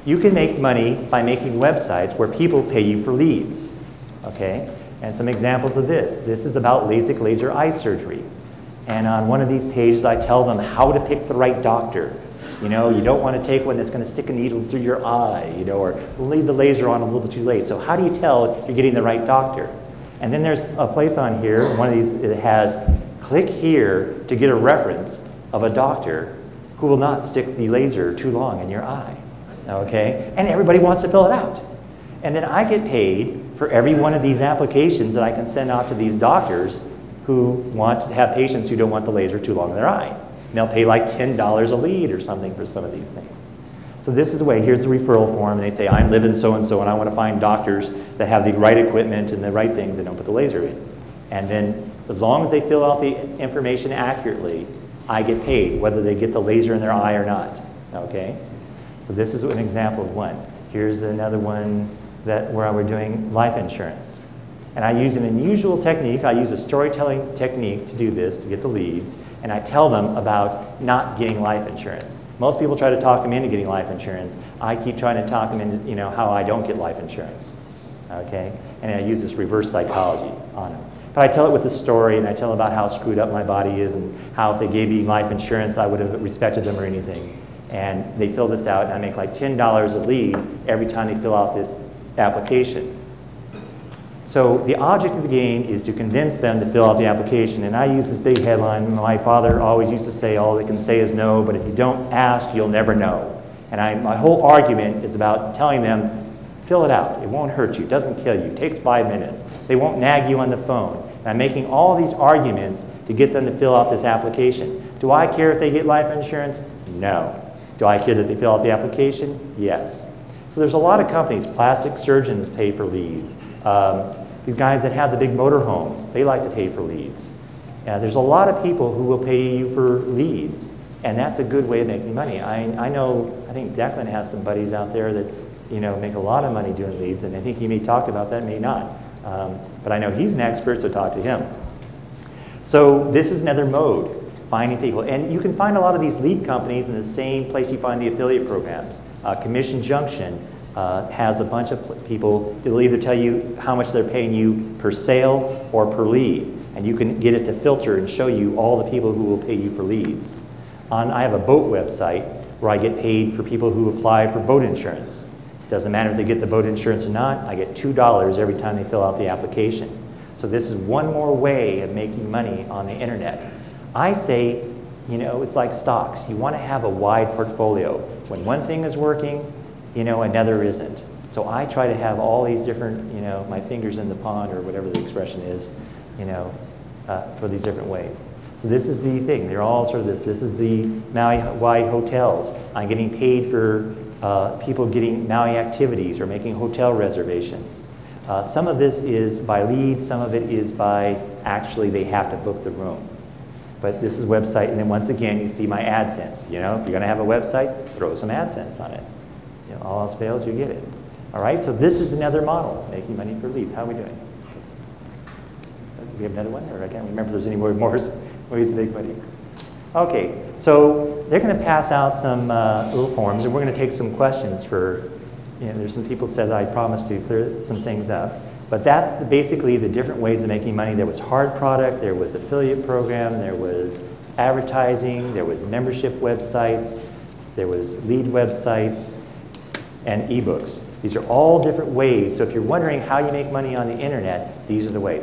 You can make money by making websites where people pay you for leads, okay? And some examples of this. This is about LASIK laser eye surgery. And on one of these pages, I tell them how to pick the right doctor. You know, you don't want to take one that's going to stick a needle through your eye, you know, or leave the laser on a little bit too late. So how do you tell you're getting the right doctor? And then there's a place on here, one of these, it has click here to get a reference of a doctor who will not stick the laser too long in your eye. Okay? And everybody wants to fill it out. And then I get paid for every one of these applications that I can send out to these doctors who want to have patients who don't want the laser too long in their eye. And they'll pay like $10 a lead or something for some of these things. So this is the way, here's the referral form, and they say, I'm living so-and-so, and I want to find doctors that have the right equipment and the right things that don't put the laser in. And then as long as they fill out the information accurately, I get paid, whether they get the laser in their eye or not. Okay? So this is an example of one. Here's another one where we're doing life insurance. And I use an unusual technique. I use a storytelling technique to do this, to get the leads. And I tell them about not getting life insurance. Most people try to talk them into getting life insurance. I keep trying to talk them into, you know, how I don't get life insurance. Okay? And I use this reverse psychology on them. But I tell it with a story, and I tell about how screwed up my body is, and how if they gave me life insurance, I would have respected them or anything. And they fill this out, and I make like $10 a lead every time they fill out this application. So the object of the game is to convince them to fill out the application. And I use this big headline. My father always used to say, all they can say is no, but if you don't ask, you'll never know. And my whole argument is about telling them, fill it out. It won't hurt you. It doesn't kill you. It takes 5 minutes. They won't nag you on the phone. And I'm making all these arguments to get them to fill out this application. Do I care if they get life insurance? No. Do I care that they fill out the application? Yes. So there's a lot of companies. Plastic surgeons pay for leads. These guys that have the big motorhomes, they like to pay for leads. There's a lot of people who will pay you for leads, and that's a good way of making money. I know, I think Declan has some buddies out there that, you know, make a lot of money doing leads, and I think he may talk about that, may not. But I know he's an expert, so talk to him. So this is another mode, finding people. And you can find a lot of these lead companies in the same place you find the affiliate programs. Commission Junction has a bunch of people. It'll either tell you how much they're paying you per sale or per lead. And you can get it to filter and show you all the people who will pay you for leads. I have a boat website where I get paid for people who apply for boat insurance. Doesn't matter if they get the boat insurance or not, I get $2 every time they fill out the application. So this is one more way of making money on the internet. I say, you know, it's like stocks. You want to have a wide portfolio. When one thing is working, you know, another isn't. So I try to have all these different, you know, my fingers in the pond, or whatever the expression is, you know, for these different ways. So this is the thing. They're all sort of this. This is the Maui Hawaii hotels. I'm getting paid for people getting Maui activities or making hotel reservations. Some of this is by lead, some of it is by actually they have to book the room. But this is a website, and then once again you see my AdSense. You know, if you're going to have a website, throw some AdSense on it. You know, all else fails, you get it. All right, so this is another model, making money for leads. How are we doing? Do we have another one? Or I can't remember if there's any more ways to make money. Okay, so they're going to pass out some little forms, and we're going to take some questions for, you know, there's some people said that I promised to clear some things up. But that's basically the different ways of making money. There was hard product, there was affiliate program, there was advertising, there was membership websites, there was lead websites, and ebooks. These are all different ways. So if you're wondering how you make money on the internet, these are the ways.